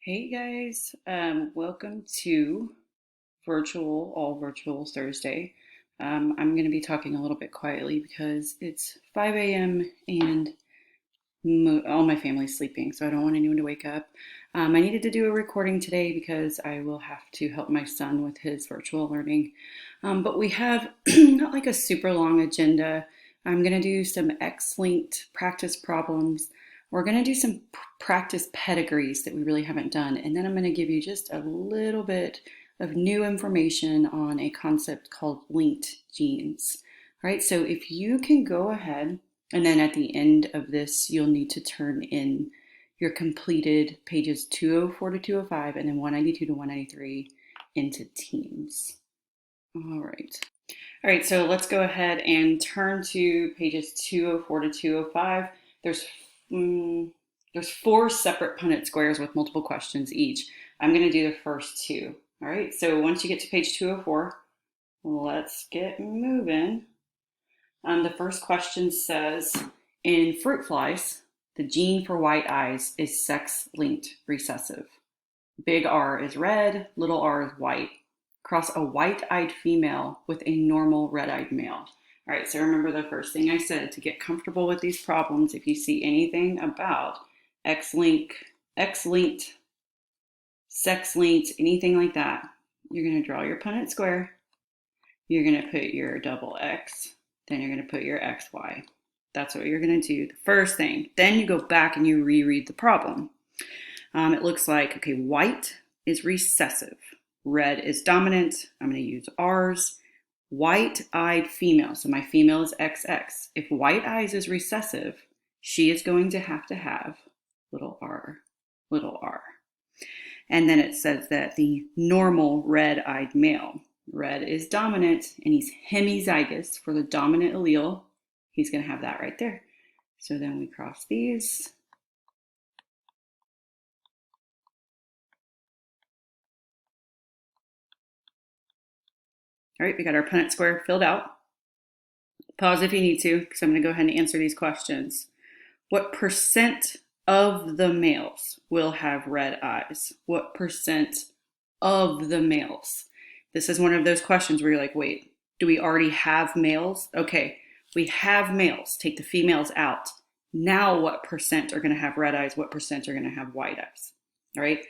Hey guys, welcome to All Virtual Thursday. I'm going to be talking a little bit quietly because it's 5 a.m. and all my family's sleeping, so I don't want anyone to wake up. I needed to do a recording today because I will have to help my son with his virtual learning. But we have not like a super long agenda. I'm going to do some X-linked practice problems. We're going to do some practice pedigrees that we really haven't done. And then I'm going to give you just a little bit of new information on a concept called linked genes. All right, so if you can go ahead and then at the end of this, you'll need to turn in your completed pages 204 to 205 and then 192 to 193 into teams. All right. All right, so let's go ahead and turn to pages 204 to 205. There's four separate Punnett squares with multiple questions each. I'm going to do the first two. All right, so once you get to page 204, let's get moving. The first question says, in fruit flies, the gene for white eyes is sex-linked recessive. Big R is red, little r is white. Cross a white-eyed female with a normal red-eyed male. All right, so remember the first thing I said, to get comfortable with these problems, if you see anything about X-linked, sex-linked, anything like that, you're going to draw your Punnett square, you're going to put your double X, then you're going to put your XY. That's what you're going to do the first thing. Then you go back and you reread the problem. It looks like, okay, white is recessive. Red is dominant. I'm going to use R's. White-eyed female. So my female is XX. If white eyes is recessive, she is going to have little r, little r. And then it says that the normal red-eyed male. Red is dominant, and he's hemizygous for the dominant allele. He's going to have that right there. So then we cross these. All right, we got our Punnett square filled out. Pause if you need to, because I'm going to go ahead and answer these questions. What percent of the males will have red eyes? What percent of the males? This is one of those questions where you're like, wait, do we already have males? Okay, we have males. Take the females out. Now what percent are going to have red eyes? What percent are going to have white eyes? All right,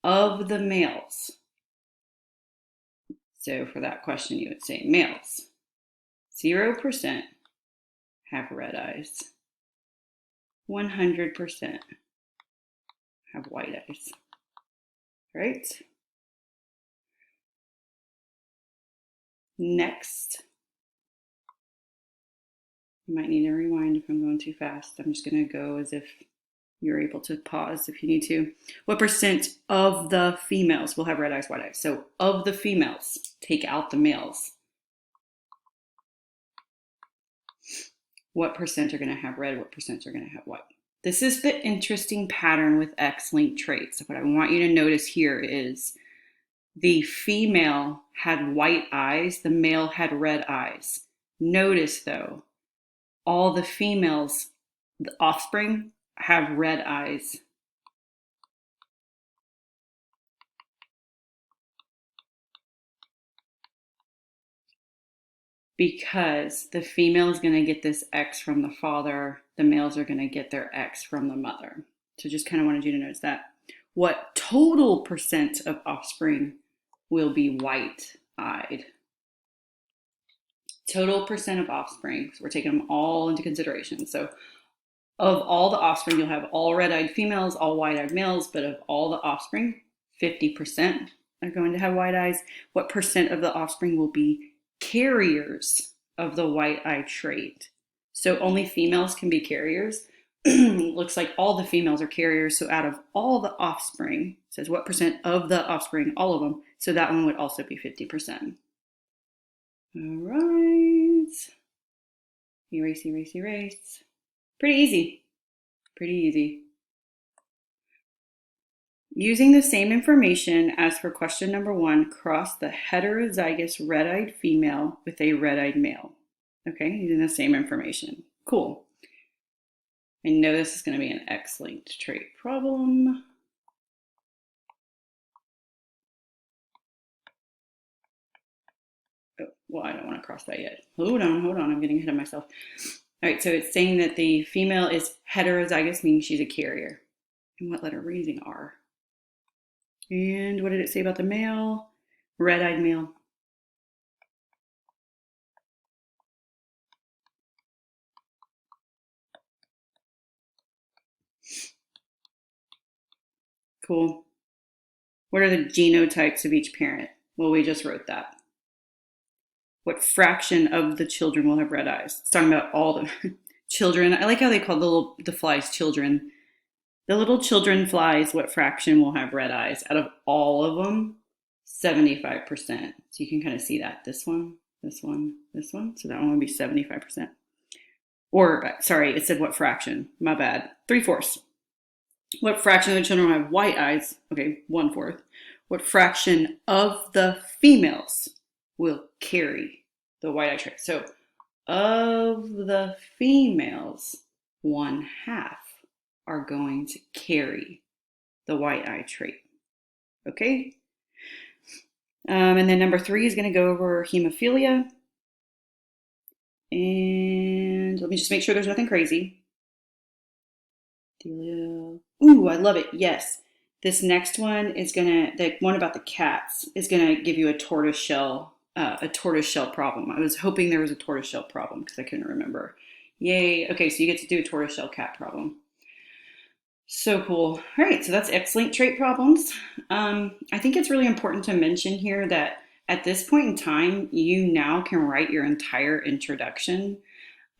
of the males. So for that question, you would say males. 0% have red eyes. 100% have white eyes. Right? Next. You might need to rewind if I'm going too fast. I'm just going to go as if you're able to pause if you need to. What percent of the females will have red eyes, white eyes? So of the females, take out the males. What percent are going to have red? What percent are going to have white? This is the interesting pattern with X-linked traits. What I want you to notice here is the female had white eyes, the male had red eyes. Notice though, all the females, the offspring, have red eyes. Because the female is going to get this X from the father, the males are going to get their X from the mother. So just kind of wanted you to notice that. What total percent of offspring will be white-eyed? Total percent of offspring, so we're taking them all into consideration. So of all the offspring, you'll have all red-eyed females, all white-eyed males, but of all the offspring, 50% are going to have white eyes. What percent of the offspring will be carriers of the white-eye trait? So only females can be carriers. Looks like all the females are carriers. So out of all the offspring, it says what percent of the offspring, all of them. So that one would also be 50%. All right. Erase, erase, erase. Pretty easy. Pretty easy. Using the same information as for question number 1, cross the heterozygous red-eyed female with a red-eyed male. Okay, using the same information. Cool. I know this is going to be an X-linked trait problem. well, I don't want to cross that yet. Hold on, I'm getting ahead of myself. All right, so it's saying that the female is heterozygous, meaning she's a carrier. And what letter? We're using R. And what did it say about the male? Red-eyed male. Cool. What are the genotypes of each parent? Well, we just wrote that. What fraction of the children will have red eyes? It's talking about all the children. I like how they call the flies children. The little children flies, what fraction will have red eyes? Out of all of them, 75%. So you can kind of see that. This one, this one, this one. So that one would be 75%. Or, sorry, it said what fraction. My bad. 3/4. What fraction of the children will have white eyes? Okay, 1/4. What fraction of the females will carry the white eye trait? So, of the females, 1/2 are going to carry the white eye trait. Okay? And then number 3 is going to go over hemophilia. And let me just make sure there's nothing crazy. Ooh, I love it. Yes. This next one is the one about the cats is gonna give you a tortoiseshell problem. I was hoping there was a tortoiseshell problem because I couldn't remember. Yay. Okay, so you get to do a tortoiseshell cat problem. So cool. All right, so that's X-linked trait problems. I think it's really important to mention here that at this point in time, you now can write your entire introduction.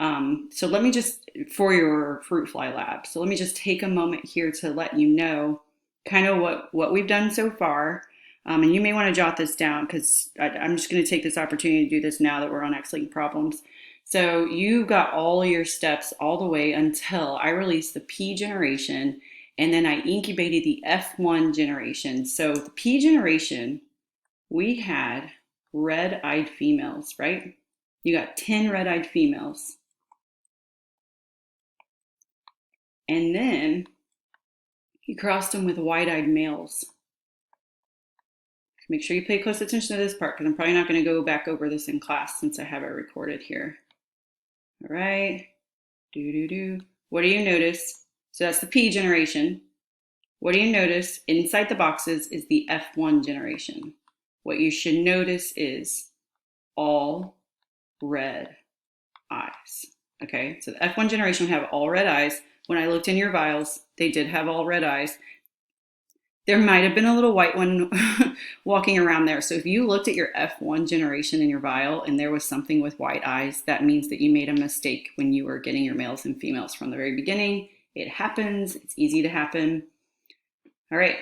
So let me just, for your fruit fly lab, so let me just take a moment here to let you know kind of what we've done so far. And you may want to jot this down because I'm just going to take this opportunity to do this now that we're on X-linked problems. So you got all your steps all the way until I released the P generation, and then I incubated the F1 generation. So the P generation, we had red-eyed females, right? You got 10 red-eyed females. And then you crossed them with white-eyed males. Make sure you pay close attention to this part because I'm probably not going to go back over this in class since I have it recorded here. All right. What do you notice? So that's the P generation. What do you notice? Inside the boxes is the F1 generation. What you should notice is all red eyes. Okay, so the F1 generation would have all red eyes. When I looked in your vials, they did have all red eyes. There might have been a little white one walking around there. So if you looked at your F1 generation in your vial and there was something with white eyes, that means that you made a mistake when you were getting your males and females from the very beginning. It happens. It's easy to happen. All right,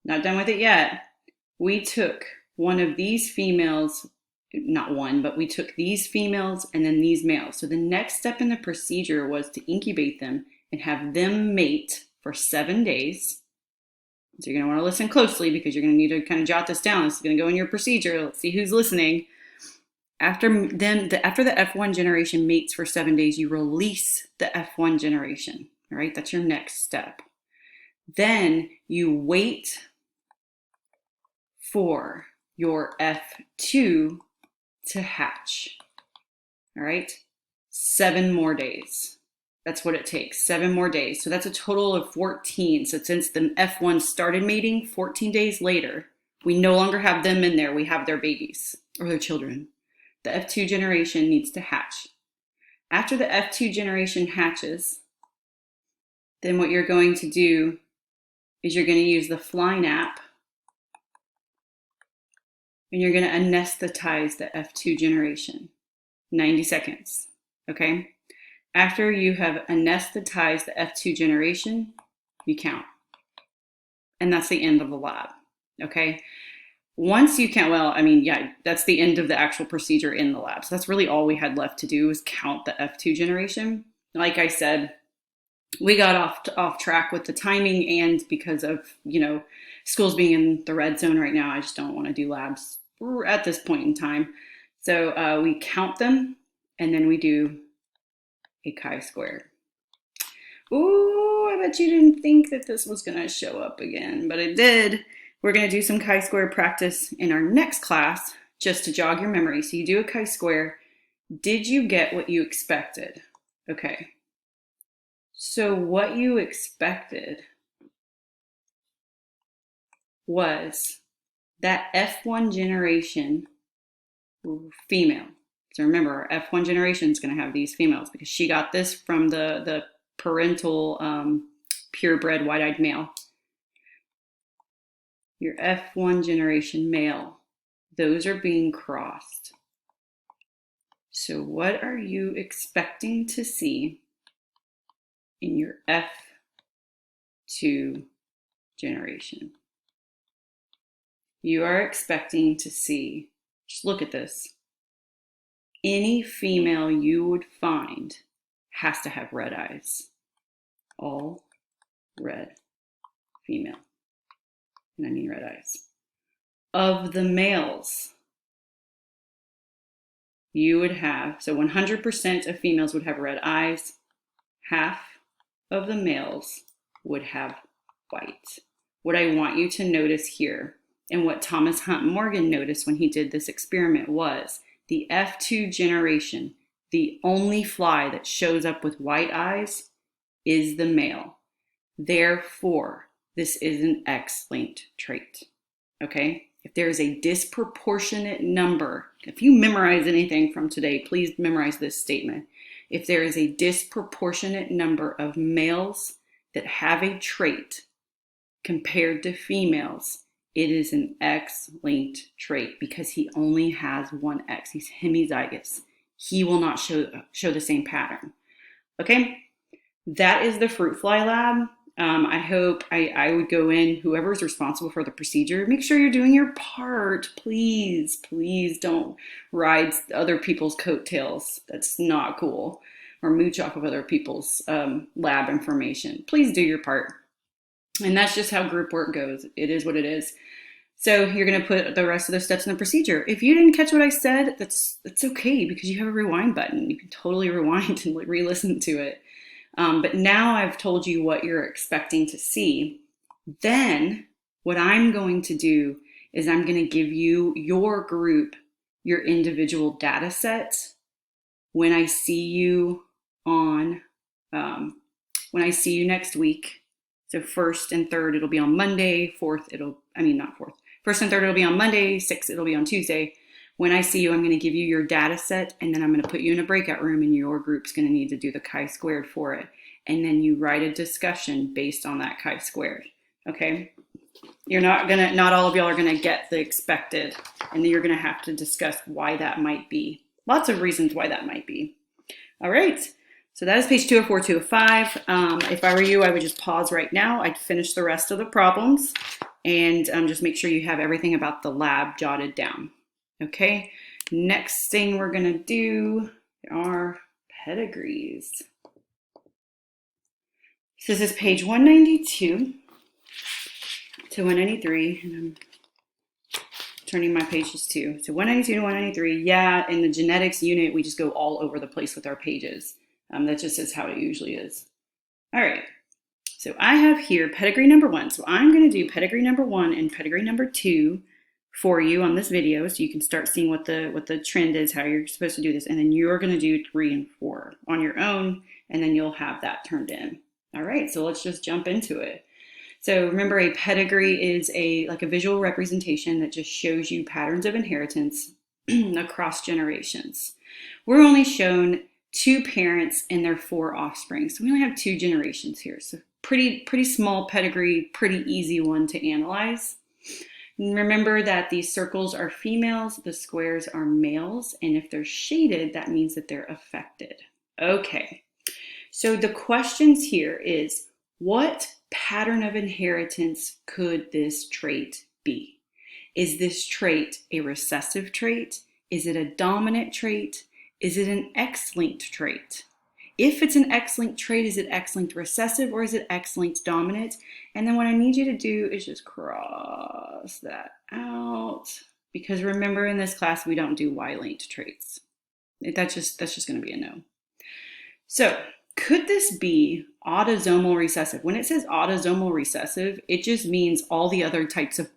not done with it yet. We took one of these females, not one, but we took these females and then these males. So the next step in the procedure was to incubate them and have them mate for 7 days. So you're going to want to listen closely because you're going to need to kind of jot this down. This is going to go in your procedure. Let's see who's listening. After the F1 generation mates for 7 days, you release the F1 generation. All right, that's your next step. Then you wait for your F2 to hatch. All right, 7 more days. That's what it takes, 7 more days. So that's a total of 14. So since the F1 started mating 14 days later, we no longer have them in there. We have their babies or their children. The F2 generation needs to hatch. After the F2 generation hatches, then what you're going to do is you're going to use the FlyNap and you're going to anesthetize the F2 generation. 90 seconds, okay? After you have anesthetized the F2 generation, you count. And that's the end of the lab, okay? Once you count, well, I mean, yeah, that's the end of the actual procedure in the lab. So that's really all we had left to do was count the F2 generation. Like I said, we got off track with the timing, and because of, schools being in the red zone right now, I just don't want to do labs at this point in time. So we count them, and then we do a chi-square. Ooh, I bet you didn't think that this was going to show up again, but it did. We're going to do some chi-square practice in our next class just to jog your memory. So you do a chi-square. Did you get what you expected? Okay. So what you expected was that F1 generation female. So remember, our F1 generation is going to have these females because she got this from the parental purebred white-eyed male. Your F1 generation male, those are being crossed. So what are you expecting to see in your F2 generation? You are expecting to see, just look at this, any female you would find has to have red eyes. All red female. And I mean red eyes. Of the males, you would have, so 100% of females would have red eyes. Half of the males would have white. What I want you to notice here, and what Thomas Hunt Morgan noticed when he did this experiment, was the F2 generation, the only fly that shows up with white eyes is the male. Therefore, this is an X-linked trait, okay? If there is a disproportionate number, if you memorize anything from today, please memorize this statement. If there is a disproportionate number of males that have a trait compared to females, it is an X-linked trait because he only has one X. He's hemizygous. He will not show the same pattern, okay? That is the fruit fly lab. I hope I would go in, whoever's responsible for the procedure, make sure you're doing your part. Please, please don't ride other people's coattails. That's not cool. Or mooch off of other people's lab information. Please do your part. And that's just how group work goes. It is what it is. So you're going to put the rest of the steps in the procedure. If you didn't catch what I said, that's okay because you have a rewind button. You can totally rewind and re-listen to it. But now I've told you what you're expecting to see. Then what I'm going to do is I'm going to give you, your group, your individual data set when I see you on, when I see you next week. So first and third, it'll be on Monday. First and third, it'll be on Monday. Sixth, it'll be on Tuesday. When I see you, I'm going to give you your data set, and then I'm going to put you in a breakout room, and your group's going to need to do the chi-squared for it. And then you write a discussion based on that chi-squared, okay? Not all of y'all are going to get the expected, and then you're going to have to discuss why that might be. Lots of reasons why that might be. All right, so that is page 204, 205. If I were you, I would just pause right now. I'd finish the rest of the problems, and just make sure you have everything about the lab jotted down. Okay, next thing we're gonna do are pedigrees. So this is page 192 to 193, and I'm turning my pages too. So 192 to 193, yeah, in the genetics unit, we just go all over the place with our pages. That just is how it usually is. All right, so I have here pedigree number 1. So I'm gonna do pedigree number 1 and pedigree number 2 for you on this video, so you can start seeing what the trend is, how you're supposed to do this, and then you're going to do 3 and 4 on your own, and then you'll have that turned in. All right, so let's just jump into it. So remember, a pedigree is like a visual representation that just shows you patterns of inheritance across generations. We're only shown 2 parents and their 4 offspring, so we only have 2 generations here. So pretty small pedigree, pretty easy one to analyze. Remember that these circles are females, the squares are males, and if they're shaded, that means that they're affected. Okay, so the questions here is, what pattern of inheritance could this trait be? Is this trait a recessive trait? Is it a dominant trait? Is it an X-linked trait? If it's an X-linked trait, is it X-linked recessive or is it X-linked dominant? And then what I need you to do is just cross that out, because remember, in this class we don't do Y-linked traits. That's just going to be a no. So could this be autosomal recessive? When it says autosomal recessive, it just means all the other types of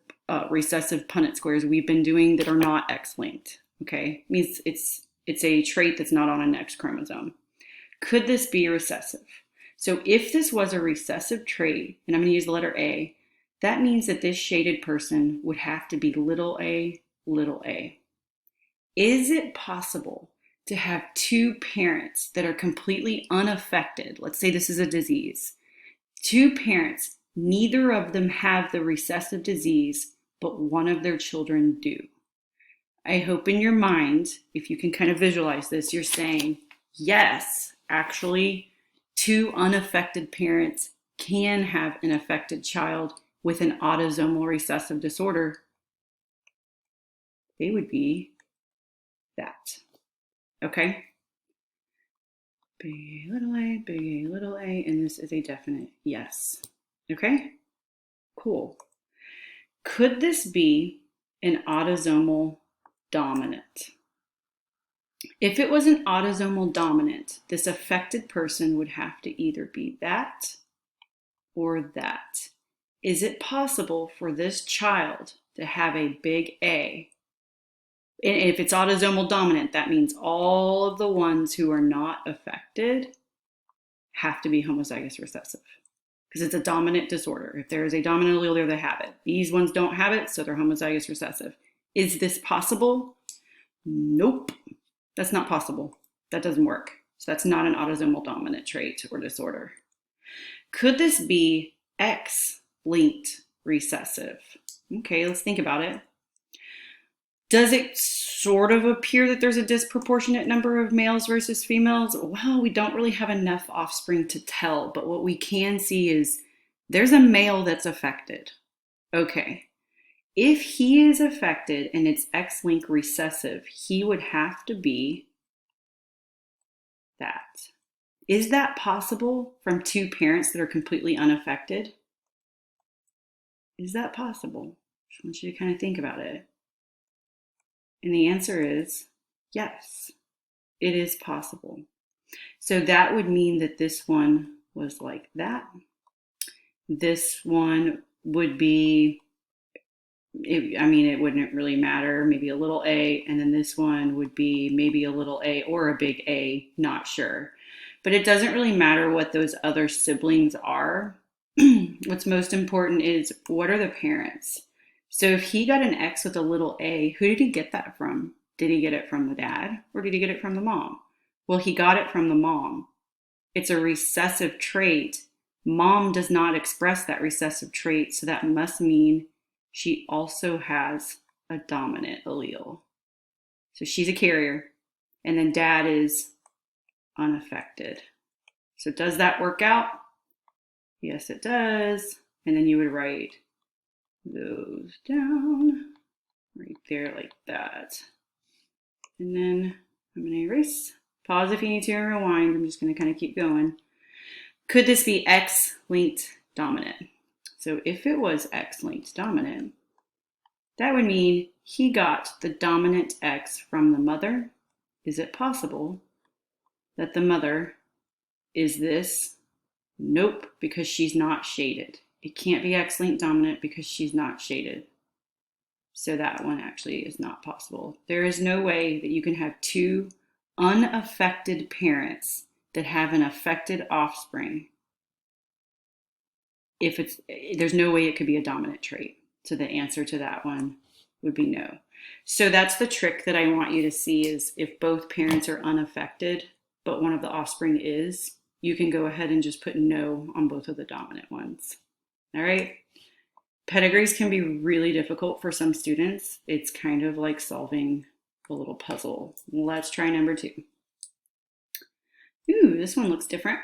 recessive Punnett squares we've been doing that are not X-linked. Okay, it means it's a trait that's not on an X chromosome. Could this be recessive? So if this was a recessive trait, and I'm going to use the letter A, that means that this shaded person would have to be little a, little a. Is it possible to have two parents that are completely unaffected? Let's say this is a disease. Two parents, neither of them have the recessive disease, but one of their children do. I hope in your mind, if you can kind of visualize this, you're saying, yes, actually, two unaffected parents can have an affected child with an autosomal recessive disorder. They would be that. Okay? Big A, little a, big A, little a, and this is a definite yes. Okay? Cool. Could this be an autosomal dominant? If it was an autosomal dominant, this affected person would have to either be that or that. Is it possible for this child to have a big A? And if it's autosomal dominant, that means all of the ones who are not affected have to be homozygous recessive because it's a dominant disorder. If there is a dominant allele there, they have it. These ones don't have it, so they're homozygous recessive. Is this possible? Nope, that's not possible. That doesn't work. So that's not an autosomal dominant trait or disorder. Could this be X-linked recessive? Okay, let's think about it. Does it sort of appear that there's a disproportionate number of males versus females? Well, we don't really have enough offspring to tell, but what we can see is there's a male that's affected. Okay, if he is affected and it's X-linked recessive, he would have to be that. Is that possible from two parents that are completely unaffected? Is that possible? I just want you to kind of think about it. And the answer is yes, it is possible. So that would mean that this one was like that. This one would be, it wouldn't really matter, maybe a little a, and then this one would be maybe a little a or a big A, not sure. But it doesn't really matter what those other siblings are. What's most important is what are the parents? So if he got an X with a little a, who did he get that from? Did he get it from the dad or did he get it from the mom? Well, he got it from the mom. It's a recessive trait. Mom does not express that recessive trait, so that must mean she also has a dominant allele. So she's a carrier, and then dad is unaffected. So does that work out? Yes, it does. And then you would write those down right there like that. And then I'm going to erase. Pause if you need to and rewind. I'm just going to kind of keep going. Could this be X-linked dominant? So if it was X-linked dominant, that would mean he got the dominant X from the mother. Is it possible that the mother is this? Nope, because she's not shaded. It can't be X-linked dominant because she's not shaded. So that one actually is not possible. There is no way that you can have two unaffected parents that have an affected offspring. There's no way it could be a dominant trait. So the answer to that one would be no. So that's the trick that I want you to see is if both parents are unaffected, but one of the offspring is, you can go ahead and just put no on both of the dominant ones. All right. Pedigrees can be really difficult for some students. It's kind of like solving a little puzzle. Let's try number 2. Ooh, this one looks different.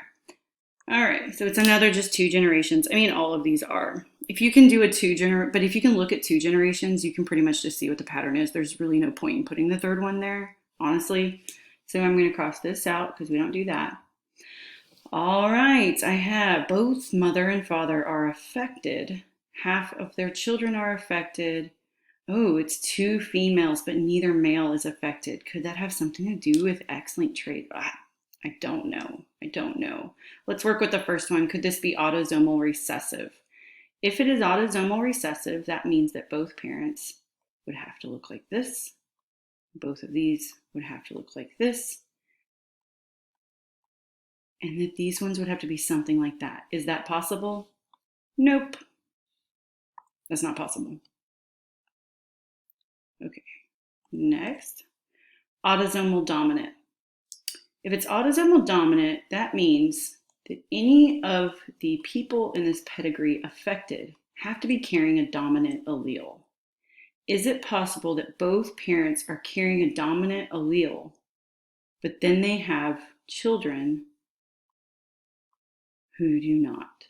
All right, so it's another just 2 generations. I mean, all of these are. If you can do but if you can look at 2 generations, you can pretty much just see what the pattern is. There's really no point in putting the third one there, honestly. So I'm going to cross this out because we don't do that. All right, I have both mother and father are affected. Half of their children are affected. Oh, it's 2 females, but neither male is affected. Could that have something to do with X-linked trait? I don't know. Let's work with the first one. Could this be autosomal recessive? If it is autosomal recessive, that means that both parents would have to look like this. Both of these would have to look like this. And that these ones would have to be something like that. Is that possible? Nope. That's not possible. Okay, next. Autosomal dominant. If it's autosomal dominant, that means that any of the people in this pedigree affected have to be carrying a dominant allele. Is it possible that both parents are carrying a dominant allele, but then they have children who do not?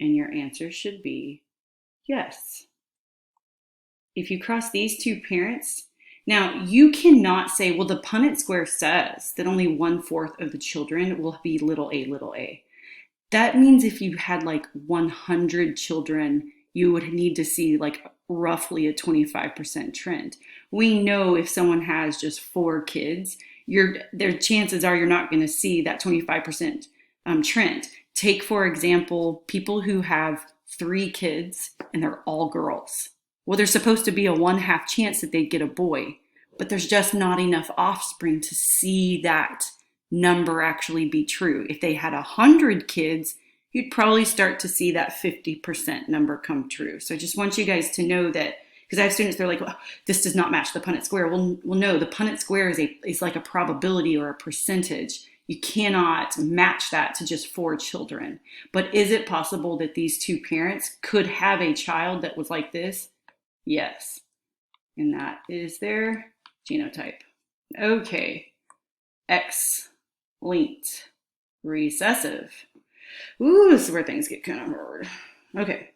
And your answer should be yes. If you cross these two parents, now you cannot say, well, the Punnett square says that only 1/4 of the children will be little a. That means if you had like 100 children, you would need to see like roughly a 25% trend. We know if someone has just 4 kids, their chances are you're not going to see that 25% trend. Take, for example, people who have 3 kids and they're all girls. Well, there's supposed to be a 1/2 chance that they get a boy, but there's just not enough offspring to see that number actually be true. If they had 100 kids, you'd probably start to see that 50% number come true. So I just want you guys to know that, because I have students, they're like, well, this does not match the Punnett square. Well, no, the Punnett square is like a probability or a percentage. You cannot match that to just 4 children. But is it possible that these 2 parents could have a child that was like this? Yes. And that is their genotype. Okay. X-linked recessive. Ooh, this is where things get kind of hard. Okay.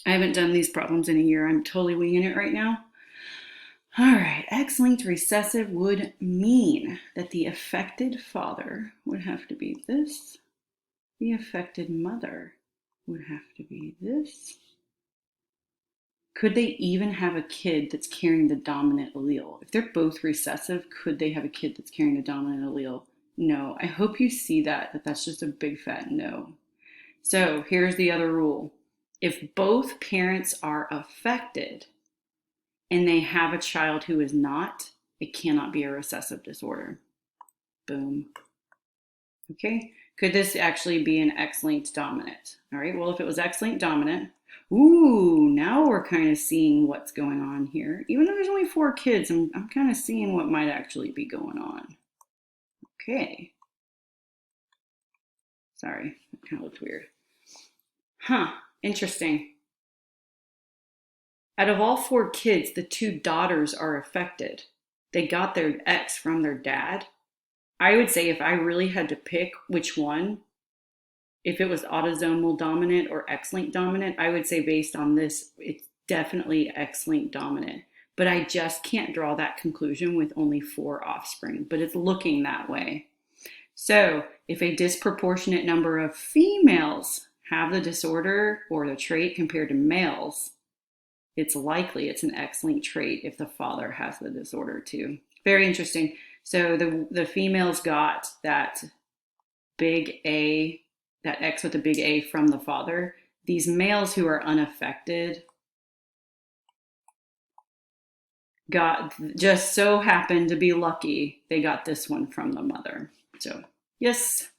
I haven't done these problems in a year. I'm totally winging it right now. All right. X-linked recessive would mean that the affected father would have to be this. The affected mother would have to be this. Could they even have a kid that's carrying the dominant allele? If they're both recessive, could they have a kid that's carrying the dominant allele? No. I hope you see that's just a big fat no. So here's the other rule. If both parents are affected and they have a child who is not, it cannot be a recessive disorder. Boom. Okay. Could this actually be an X-linked dominant? All right. Well, if it was X-linked dominant, ooh, now we're kind of seeing what's going on here. Even though there's only 4 kids, I'm kind of seeing what might actually be going on. Okay. Sorry, that kind of looked weird. Huh, interesting. Out of all 4 kids, the 2 daughters are affected. They got their X from their dad. I would say if I really had to pick which one, if it was autosomal dominant or X-linked dominant, I would say based on this, it's definitely X-linked dominant. But I just can't draw that conclusion with only 4 offspring, but it's looking that way. So if a disproportionate number of females have the disorder or the trait compared to males, it's likely it's an X-linked trait if the father has the disorder too. Very interesting. So the females got that big A, that X with a big A from the father. These males who are unaffected got, just so happened to be lucky, they got this one from the mother. So yes.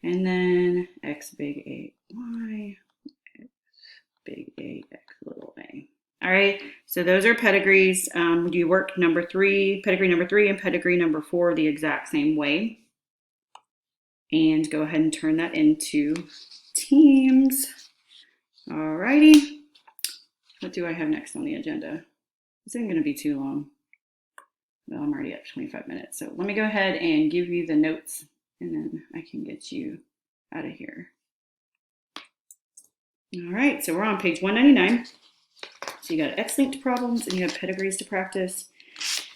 And then X big A Y, X big A, X little a. All right, so those are pedigrees. You work pedigree number 3 and pedigree number 4 the exact same way. And go ahead and turn that into teams. All righty. What do I have next on the agenda? This isn't going to be too long. Well, I'm already at 25 minutes. So let me go ahead and give you the notes, and then I can get you out of here. All right, so we're on page 199. So you got X-linked problems and you have pedigrees to practice.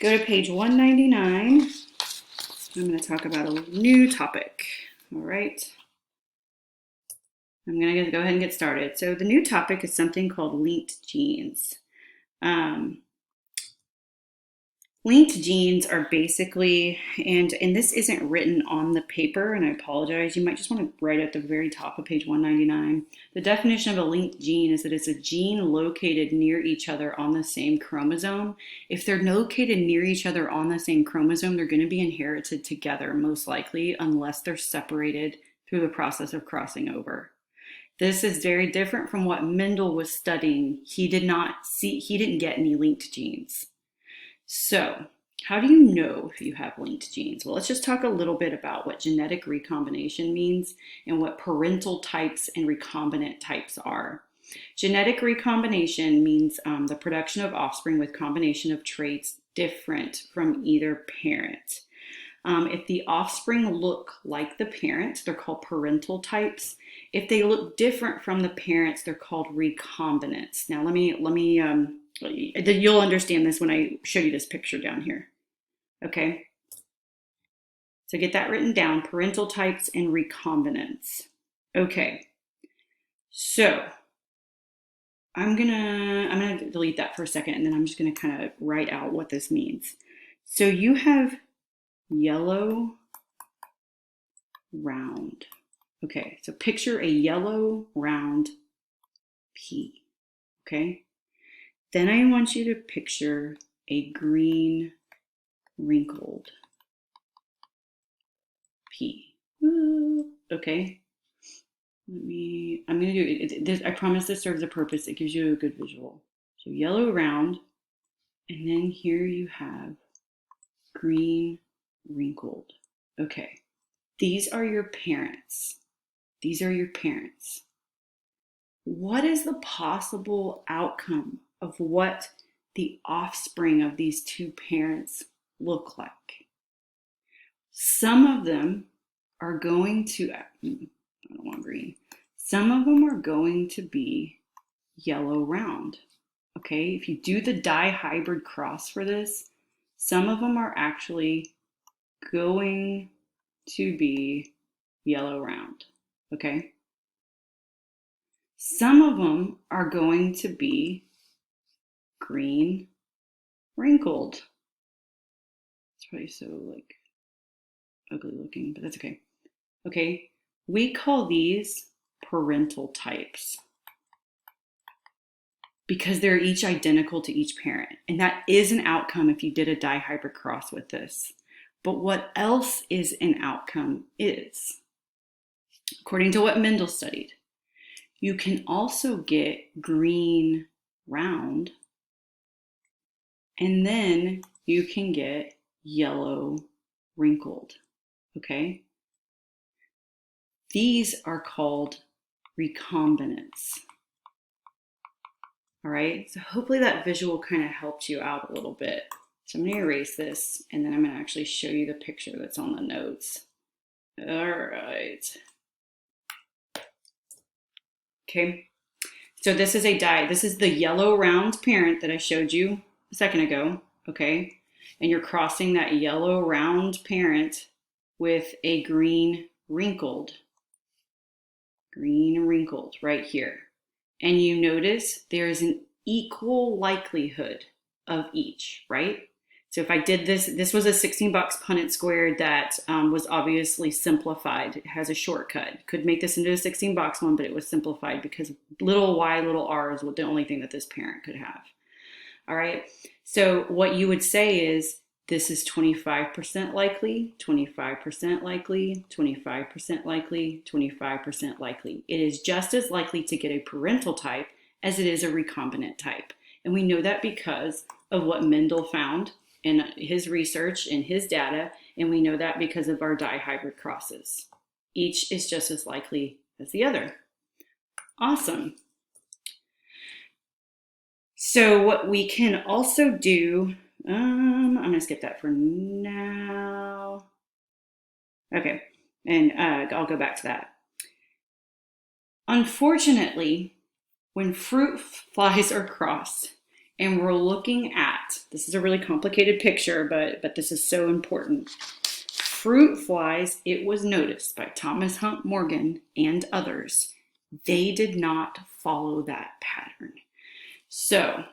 Go to page 199. I'm going to talk about a new topic. All right. I'm going to go ahead and get started. So the new topic is something called linked genes. Linked genes are basically, and this isn't written on the paper, and I apologize, you might just want to write at the very top of page 199. The definition of a linked gene is that it's a gene located near each other on the same chromosome. If they're located near each other on the same chromosome, they're going to be inherited together, most likely, unless they're separated through the process of crossing over. This is very different from what Mendel was studying. He didn't get any linked genes. So, how do you know if you have linked genes? Well, let's just talk a little bit about what genetic recombination means and what parental types and recombinant types are. Genetic recombination means the production of offspring with combination of traits different from either parent. If the offspring look like the parent, they're called parental types. If they look different from the parents, they're called recombinants. Now, you'll understand this when I show you this picture down here. Okay? So get that written down, parental types and recombinants. Okay. So I'm gonna delete that for a second, and then I'm just gonna kind of write out what this means. So you have yellow round. Okay, so picture a yellow round pea. Okay? Then I want you to picture a green wrinkled pea. Okay? I'm going to do it. I promise this serves a purpose. It gives you a good visual. So yellow round, and then here you have green wrinkled. Okay. These are your parents. These are your parents. What is the possible outcome of what the offspring of these two parents look like? Some of them are going to, I don't want green. Some of them are going to be yellow round. Okay, if you do the dihybrid cross for this, some of them are actually going to be yellow round. Okay. Some of them are going to be green wrinkled. It's probably so like ugly looking, but that's okay. Okay, we call these parental types because they're each identical to each parent. And that is an outcome if you did a dihybrid cross with this. But what else is an outcome is, according to what Mendel studied, you can also get green round, and then you can get yellow wrinkled. Okay? These are called recombinants. All right, so hopefully that visual kind of helped you out a little bit. So I'm going to erase this, and then I'm going to actually show you the picture that's on the notes. All right. Okay, so this is this is the yellow round parent that I showed you a second ago, okay? And you're crossing that yellow round parent with a green wrinkled right here. And you notice there's an equal likelihood of each, right? So if I did this was a 16 box Punnett square that was obviously simplified. It has a shortcut. Could make this into a 16 box one, but it was simplified because little y, little r is the only thing that this parent could have. All right. So what you would say is this is 25% likely, 25% likely, 25% likely, 25% likely. It is just as likely to get a parental type as it is a recombinant type. And we know that because of what Mendel found in his research and his data, and we know that because of our dihybrid crosses. Each is just as likely as the other. Awesome. So what we can also do, I'm going to skip that for now. Okay, and I'll go back to that. Unfortunately, when fruit flies are crossed, and we're looking at, this is a really complicated picture, but this is so important. Fruit flies, it was noticed by Thomas Hunt Morgan and others, they did not follow that pattern. So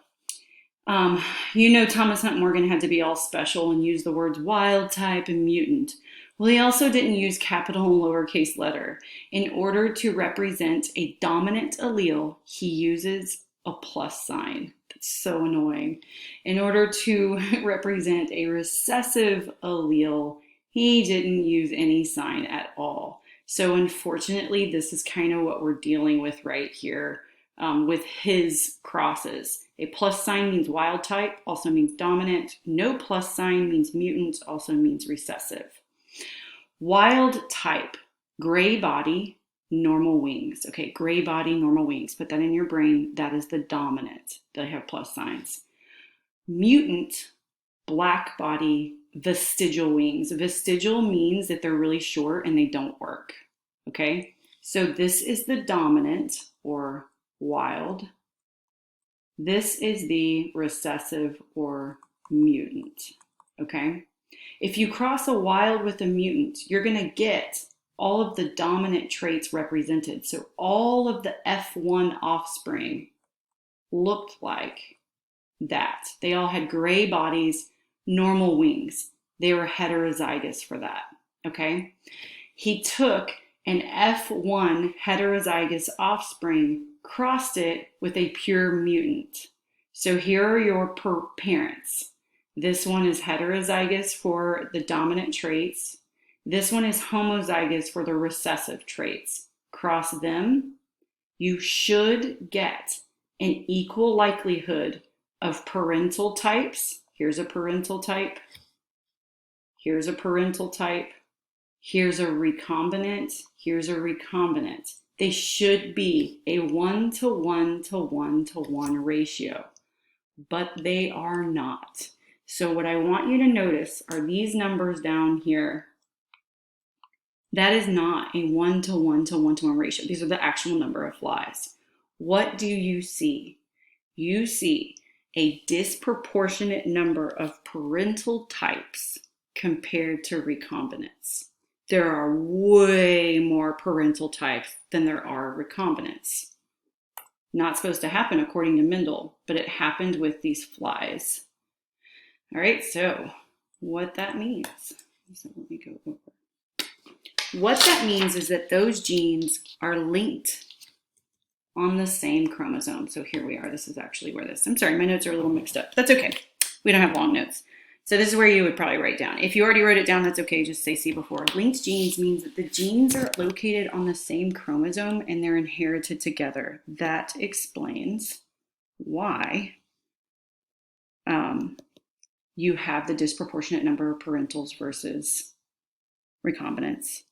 You know, Thomas Hunt Morgan had to be all special and use the words wild type and mutant. Well, he also didn't use capital and lowercase letter. In order to represent a dominant allele, he uses a plus sign. That's so annoying. In order to represent a recessive allele, he didn't use any sign at all. So unfortunately, this is kind of what we're dealing with right here with his crosses. A plus sign means wild type, also means dominant. No plus sign means mutant, also means recessive. Wild type, gray body, normal wings. Okay, gray body, normal wings. Put that in your brain. That is the dominant. They have plus signs. Mutant, black body, vestigial wings. Vestigial means that they're really short and they don't work. Okay, so this is the dominant or wild. This is the recessive or mutant. Okay, if you cross a wild with a mutant, you're going to get all of the dominant traits represented. So all of the F1 offspring looked like that. They all had gray bodies, normal wings. They were heterozygous for that. Okay, he took an F1 heterozygous offspring, crossed it with a pure mutant. So here are your parents. This one is heterozygous for the dominant traits. This one is homozygous for the recessive traits. Cross them, you should get an equal likelihood of parental types. Here's a parental type. Here's a parental type. Here's a recombinant. Here's a recombinant. They should be a 1 to 1 to 1 to 1 ratio, but they are not. So what I want you to notice are these numbers down here. That is not a 1 to 1 to 1 to 1 ratio. These are the actual number of flies. What do you see? You see a disproportionate number of parental types compared to recombinants. There are way more parental types than there are recombinants. Not supposed to happen according to Mendel, but it happened with these flies. All right, so what that means, so let me go over. What that means is that those genes are linked on the same chromosome. So here we are. This is actually where this, I'm sorry, my notes are a little mixed up. That's okay. We don't have long notes. So this is where you would probably write down. If you already wrote it down, that's okay. Just say C before. Linked genes means that the genes are located on the same chromosome and they're inherited together. That explains why you have the disproportionate number of parentals versus recombinants.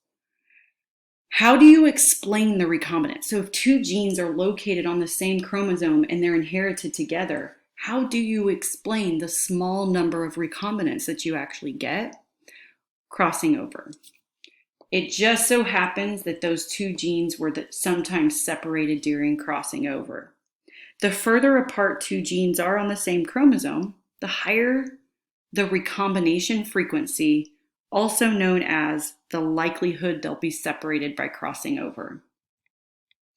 How do you explain the recombinant? So if two genes are located on the same chromosome and they're inherited together, how do you explain the small number of recombinants that you actually get crossing over? It just so happens that those two genes were sometimes separated during crossing over. The further apart two genes are on the same chromosome, the higher the recombination frequency, also known as the likelihood they'll be separated by crossing over.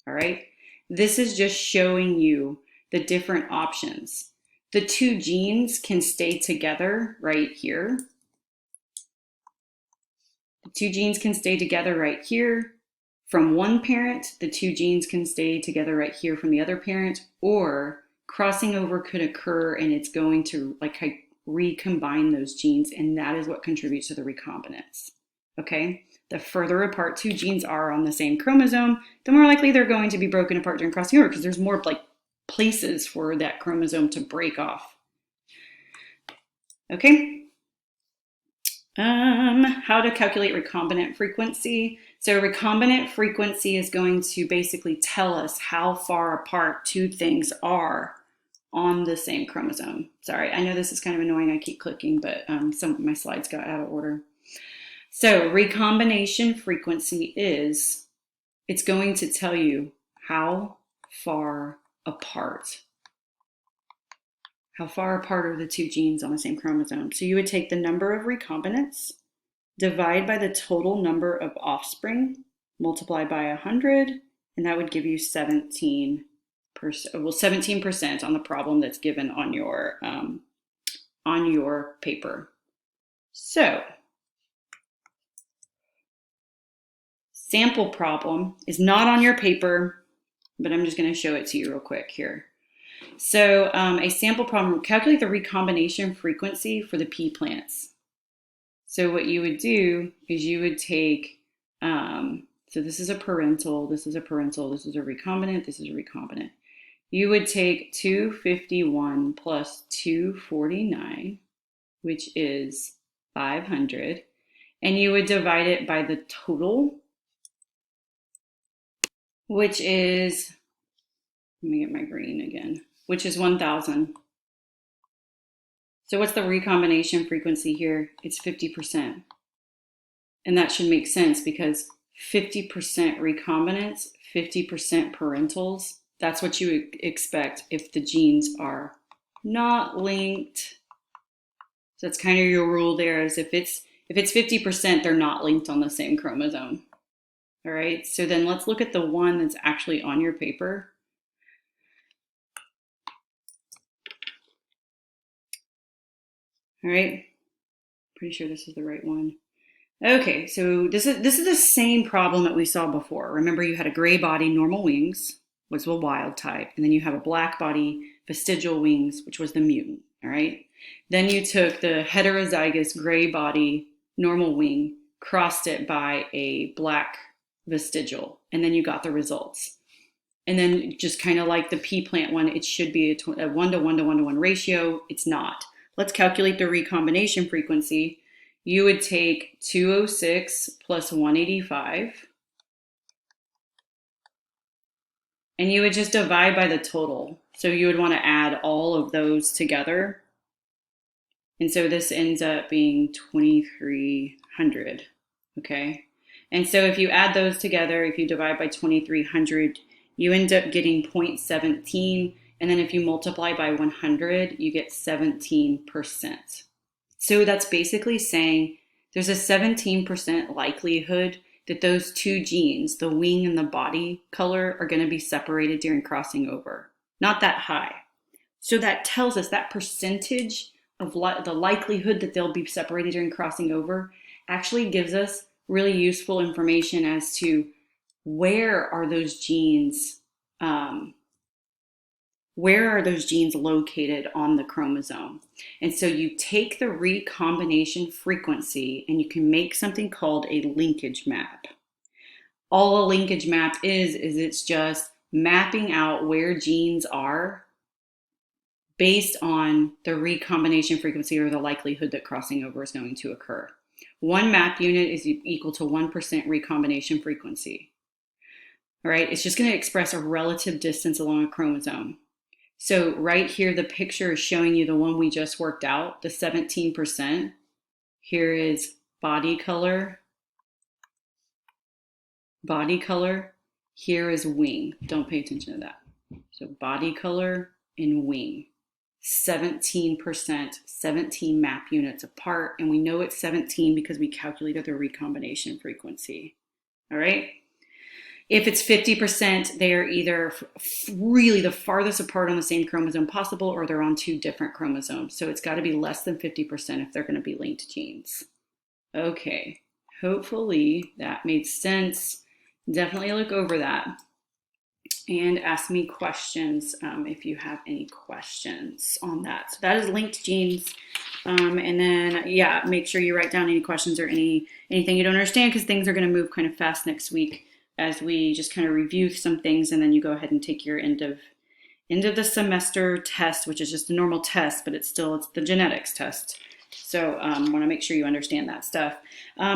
All right, this is just showing you the different options. The two genes can stay together right here. The two genes can stay together right here. From one parent, the two genes can stay together right here from the other parent, or crossing over could occur and it's going to recombine those genes, and that is what contributes to the recombinants. Okay, the further apart two genes are on the same chromosome, the more likely they're going to be broken apart during crossing over, because there's more places for that chromosome to break off. Okay, how to calculate recombinant frequency. So recombinant frequency is going to basically tell us how far apart two things are on the same chromosome. Sorry, I know this is kind of annoying. I keep clicking, but some of my slides got out of order. So recombination frequency is, it's going to tell you how far apart are the two genes on the same chromosome. So you would take the number of recombinants, divide by the total number of offspring, multiply by 100, and that would give you 17%. well, 17% on the problem that's given on your paper. So, sample problem is not on your paper, but I'm just going to show it to you real quick here. So, a sample problem, calculate the recombination frequency for the pea plants. So what you would do is you would take, so this is a parental, this is a parental, this is a recombinant, this is a recombinant. You would take 251 plus 249, which is 500, and you would divide it by the total, which is, let me get my green again, which is 1,000. So what's the recombination frequency here? It's 50%. And that should make sense because 50% recombinants, 50% parentals, that's what you would expect if the genes are not linked. So that's kind of your rule there, is if it's 50%, they're not linked on the same chromosome. All right, so then let's look at the one that's actually on your paper. All right, pretty sure this is the right one. Okay, so this is the same problem that we saw before. Remember, you had a gray body, normal wings, was the wild type, and then you have a black body, vestigial wings, which was the mutant. All right, then you took the heterozygous gray body, normal wing, crossed it by a black vestigial, and then you got the results. And then just kind of like the pea plant one, it should be a 1:1:1:1 ratio. It's not. Let's calculate the recombination frequency. You would take 206 plus 185, and you would just divide by the total. So you would want to add all of those together. And so this ends up being 2,300, okay? And so if you add those together, if you divide by 2,300, you end up getting 0.17. And then if you multiply by 100, you get 17%. So that's basically saying there's a 17% likelihood that those two genes, the wing and the body color, are going to be separated during crossing over. Not that high. So that tells us that percentage of the likelihood that they'll be separated during crossing over actually gives us really useful information as to where are those genes located on the chromosome. And so you take the recombination frequency and you can make something called a linkage map. All a linkage map is it's just mapping out where genes are based on the recombination frequency or the likelihood that crossing over is going to occur. One map unit is equal to 1% recombination frequency. All right, it's just going to express a relative distance along a chromosome. So right here, the picture is showing you the one we just worked out, the 17%. Here is body color. Body color. Here is wing. Don't pay attention to that. So body color and wing. 17%, 17 map units apart. And we know it's 17 because we calculated the recombination frequency. All right. If it's 50%, they're either really the farthest apart on the same chromosome possible, or they're on two different chromosomes. So it's got to be less than 50% if they're going to be linked genes. Okay, hopefully that made sense. Definitely look over that and ask me questions if you have any questions on that. So that is linked genes. And then, yeah, make sure you write down any questions or anything you don't understand, because things are going to move kind of fast next week as we just kind of review some things, and then you go ahead and take your end of the semester test, which is just a normal test, but it's the genetics test. So want to make sure you understand that stuff.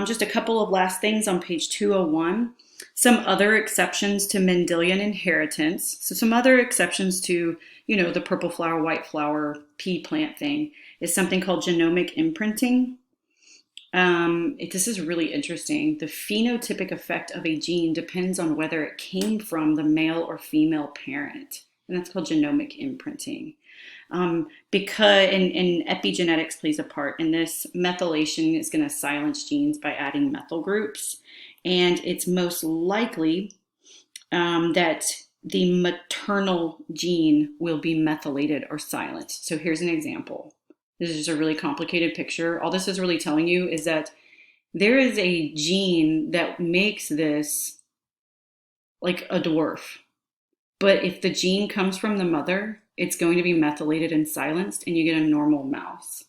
Just a couple of last things on page 201. Some other exceptions to Mendelian inheritance. So some other exceptions to, the purple flower, white flower, pea plant thing is something called genomic imprinting. This is really interesting. The phenotypic effect of a gene depends on whether it came from the male or female parent, and that's called genomic imprinting. Because and epigenetics plays a part in this. Methylation is going to silence genes by adding methyl groups, and it's most likely that the maternal gene will be methylated or silenced. So here's an example. This is just a really complicated picture. All this is really telling you is that there is a gene that makes this like a dwarf. But if the gene comes from the mother, it's going to be methylated and silenced, and you get a normal mouse.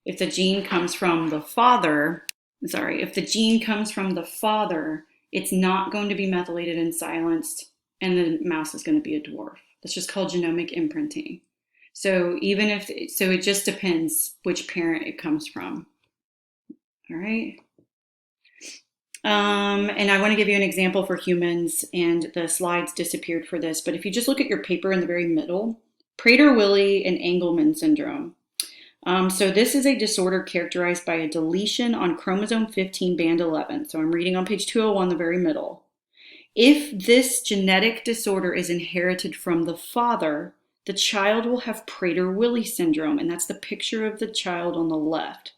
If the gene comes from the father, if the gene comes from the father, it's not going to be methylated and silenced, and the mouse is going to be a dwarf. That's just called genomic imprinting. So it just depends which parent it comes from. All right. And I want to give you an example for humans, and the slides disappeared for this, but if you just look at your paper in the very middle, Prader-Willi and Angelman syndrome. So this is a disorder characterized by a deletion on chromosome 15 band 11. So I'm reading on page 201, the very middle. If this genetic disorder is inherited from the father, the child will have Prader-Willi syndrome, and that's the picture of the child on the left.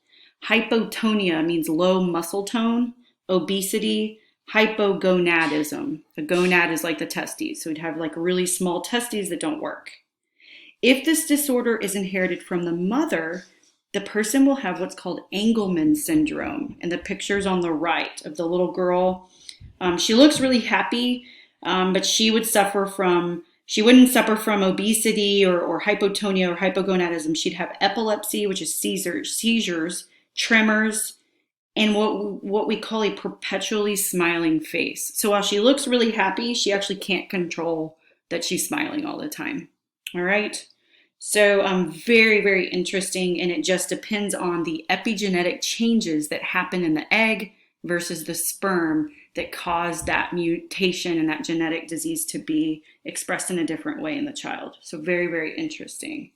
Hypotonia means low muscle tone. Obesity, hypogonadism. The gonad is like the testes, so we'd have like really small testes that don't work. If this disorder is inherited from the mother, the person will have what's called Angelman syndrome. And the picture's on the right of the little girl. She looks really happy, but she wouldn't suffer from obesity or hypotonia or hypogonadism. She'd have epilepsy, which is seizures, tremors, and what we call a perpetually smiling face. So while she looks really happy, she actually can't control that she's smiling all the time. All right. So very, very interesting. And it just depends on the epigenetic changes that happen in the egg versus the sperm that cause that mutation and that genetic disease to be expressed in a different way in the child. So very, very interesting.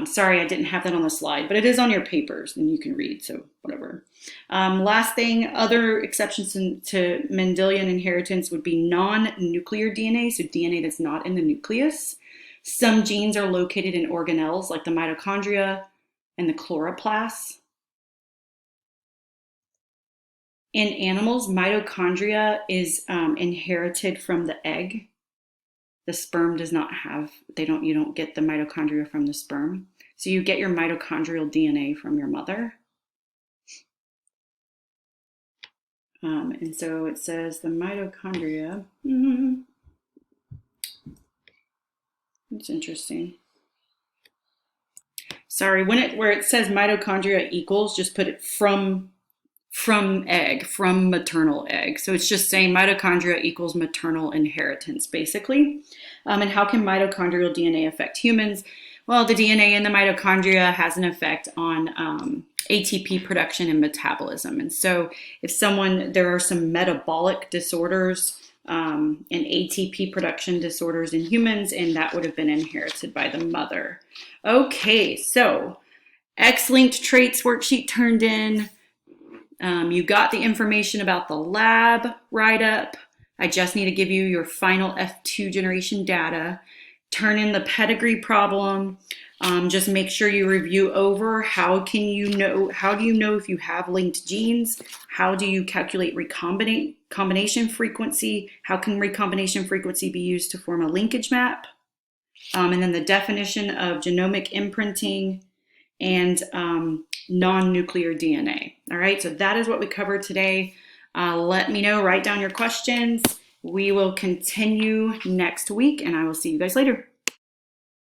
Sorry, I didn't have that on the slide, but it is on your papers and you can read, so whatever. Last thing, other exceptions to Mendelian inheritance would be non-nuclear DNA, so DNA that's not in the nucleus. Some genes are located in organelles like the mitochondria and the chloroplasts. In animals, mitochondria is inherited from the egg. The sperm does not have, you don't get the mitochondria from the sperm. So you get your mitochondrial DNA from your mother. And so it says the mitochondria. It's interesting. Sorry, where it says mitochondria equals, just put it from maternal egg. So it's just saying mitochondria equals maternal inheritance, basically. And how can mitochondrial DNA affect humans? Well, the DNA in the mitochondria has an effect on ATP production and metabolism. And so there are some metabolic disorders and ATP production disorders in humans, and that would have been inherited by the mother. Okay, so X-linked traits worksheet turned in. You got the information about the lab write-up. I just need to give you your final F2 generation data. Turn in the pedigree problem. Just make sure you review over how do you know if you have linked genes? How do you calculate recombination frequency? How can recombination frequency be used to form a linkage map? And then the definition of genomic imprinting and non-nuclear DNA. All right, so that is what we covered today. Let me know, write down your questions. We will continue next week, and I will see you guys later.